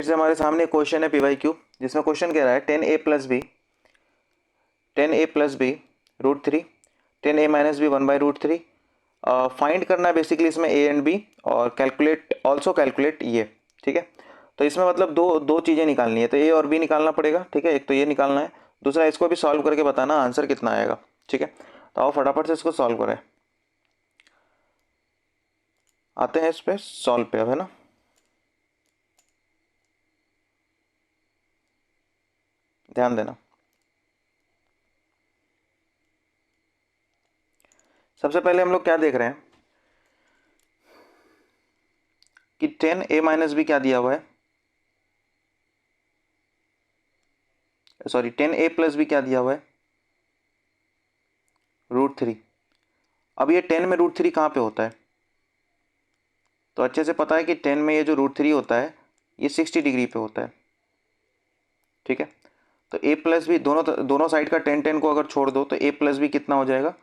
फिर से हमारे सामने क्वेश्चन है PYQ, जिसमें क्वेश्चन कह रहा है 10a plus B root three 10a minus B 1/√3। Find करना है बेसिकली इसमें a एंड b और कैलकुलेट ये। ठीक है, तो इसमें मतलब दो चीज़ें निकालनी है, तो a और b निकालना पड़ेगा। ठीक है, एक तो ये निकालना है, दूसरा इसको भी सॉल्व करके बताना आंसर कितना आएगा। ठीक है, तो आओ फटाफट से इसको सॉल्व करें। आते हैं इस पे सॉल्व पे अब, है ना। ध्यान देना। सबसे पहले हम लोग क्या देख रहे हैं कि 10a माइनस बी क्या दिया हुआ है, सॉरी 10a प्लस बी क्या दिया हुआ है, √3। अब ये 10 में √3 कहाँ पे होता है, तो अच्छे से पता है कि 10 में ये जो √3 होता है ये 60 डिग्री पे होता है। ठीक है, तो a प्लस बी दोनों साइड का 10 को अगर छोड़ दो तो a प्लस बी कितना हो जाएगा,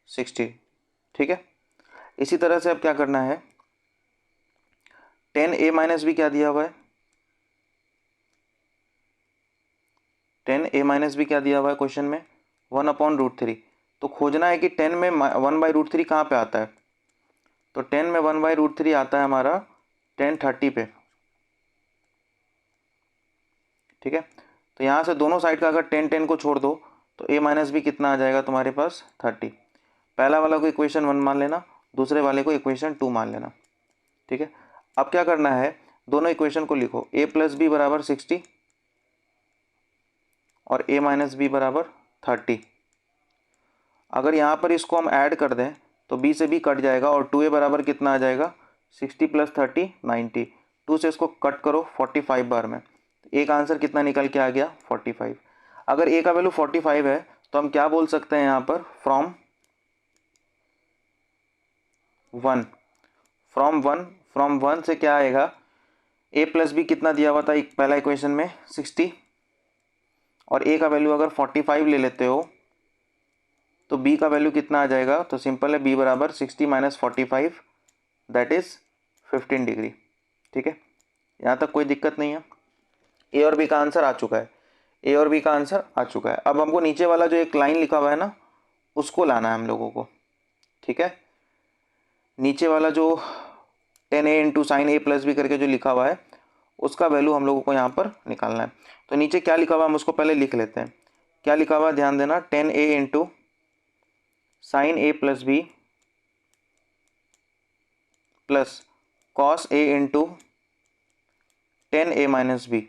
60। ठीक है, इसी तरह से अब क्या करना है, 10a माइनस बी क्या दिया हुआ है, 10a माइनस बी क्या दिया हुआ है क्वेश्चन में, 1/√3। तो खोजना है कि 10 में 1/√3 कहाँ पे आता है, तो 10 में 1/√3 आता है हमारा 10/30 पे। ठीक है, तो यहाँ से दोनों साइड का अगर 10 को छोड़ दो तो a माइनस बी कितना आ जाएगा तुम्हारे पास, 30। पहला वाला को इक्वेशन 1 मान लेना, दूसरे वाले को इक्वेशन 2 मान लेना। ठीक है, अब क्या करना है, दोनों इक्वेशन को लिखो, a प्लस बी बराबर 60 और a माइनस बी बराबर 30। अगर यहाँ पर इसको हम ऐड कर दें तो b से b कट जाएगा और 2a बराबर कितना आ जाएगा, 60 + 30 90। 2 से इसको कट करो 45 बार में, एक आंसर कितना निकल के आ गया, 45। अगर a का वैल्यू 45 है तो हम क्या बोल सकते हैं यहाँ पर, फ्रॉम वन से क्या आएगा, a प्लस बी कितना दिया हुआ था पहला इक्वेशन में 60, और a का वैल्यू अगर 45 ले लेते हो तो b का वैल्यू कितना आ जाएगा, तो सिंपल है, b बराबर 60 - 45 दैट इज 15 डिग्री। ठीक है, यहाँ तक कोई दिक्कत नहीं है, ए और बी का आंसर आ चुका है, ए और बी का आंसर आ चुका है। अब हमको नीचे वाला जो एक लाइन लिखा हुआ है ना, उसको लाना है हम लोगों को। ठीक है, नीचे वाला जो 10a × sin a + b करके जो लिखा हुआ है उसका वैल्यू हम लोगों को यहाँ पर निकालना है। तो नीचे क्या लिखा हुआ है हम उसको पहले लिख लेते हैं। क्या लिखा हुआ है ध्यान देना, 10a × sin a + b plus cos a × 10a - b।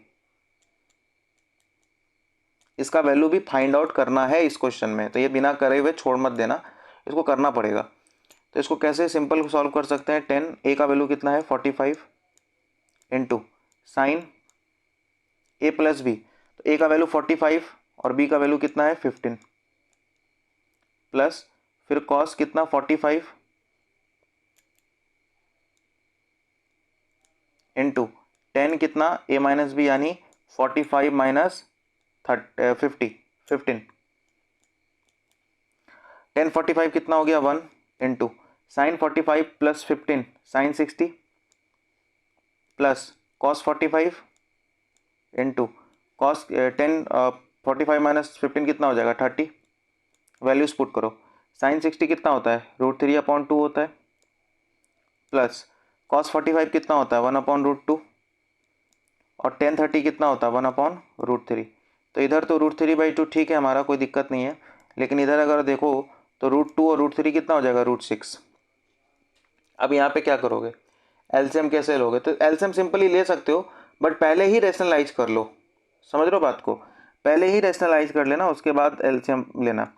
इसका वैल्यू भी फाइंड आउट करना है इस क्वेश्चन में, तो ये बिना करे हुए छोड़ मत देना, इसको करना पड़ेगा। तो इसको कैसे सिंपल सॉल्व कर सकते हैं, 10 a का वैल्यू कितना है 45 × sin a + b, तो a का वैल्यू 45 और b का वैल्यू कितना है 15, प्लस फिर cos कितना 45 × 10 कितना a - b यानी 45 - 50 15, 10 45 कितना हो गया 1 × sin 45 + 15 sin 60 plus cos 45 × cos 10 45 - 15 कितना हो जाएगा 30। वैल्यूज पुट करो, sin 60 कितना होता है √3/2 होता है, प्लस cos 45 कितना होता है 1/√2, और 10 30 कितना होता है 1/√3। तो इधर तो √3/2 ठीक है, हमारा कोई दिक्कत नहीं है, लेकिन इधर अगर देखो तो √2 और √3 कितना हो जाएगा √6। अब यहाँ पे क्या करोगे, एलसीएम कैसे लोगे, तो एलसीएम सिंपली ले सकते हो, बट पहले ही रैशनलाइज कर लो। समझ रहे हो बात को, पहले ही रैशनलाइज कर लेना, उसके बाद एलसीएम लेना।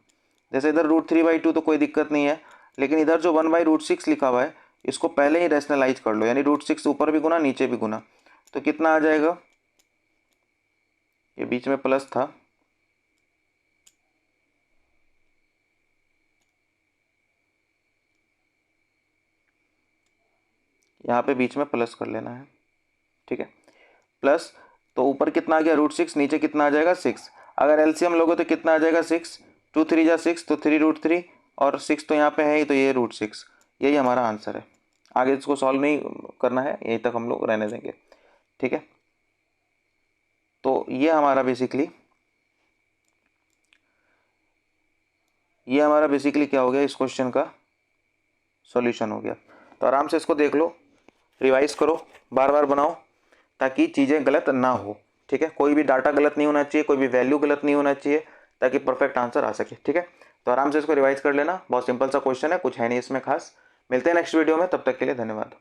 जैसे इधर √3/2 तो कोई दिक्कत नहीं है, लेकिन इधर जो 1/√6 लिखा हुआ है इसको पहले ही रैशनलाइज कर लो, यानी √6 ऊपर भी गुना नीचे भी गुना, तो कितना आ जाएगा, ये बीच में प्लस था, यहाँ पे बीच में प्लस कर लेना है। ठीक है, प्लस, तो ऊपर कितना आ गया √6, नीचे कितना आ जाएगा 6। अगर एलसीएम लोगे तो कितना आ जाएगा 6, 2 3 जा 6 तो 3√3, और 6 तो यहाँ पे है ही, तो ये √6, यही हमारा आंसर है। आगे इसको सॉल्व नहीं करना है, यहीं तक हम लोग रहने देंगे। ठीक है, ये हमारा बेसिकली क्या हो गया, इस क्वेश्चन का सॉल्यूशन हो गया। तो आराम से इसको देख लो, रिवाइज करो, बार बार बनाओ ताकि चीज़ें गलत ना हो। ठीक है, कोई भी डाटा गलत नहीं होना चाहिए, कोई भी वैल्यू गलत नहीं होना चाहिए, ताकि परफेक्ट आंसर आ सके। ठीक है, तो आराम से इसको रिवाइज कर लेना, बहुत सिंपल सा क्वेश्चन है, कुछ है नहीं इसमें खास। मिलते हैं नेक्स्ट वीडियो में, तब तक के लिए धन्यवाद।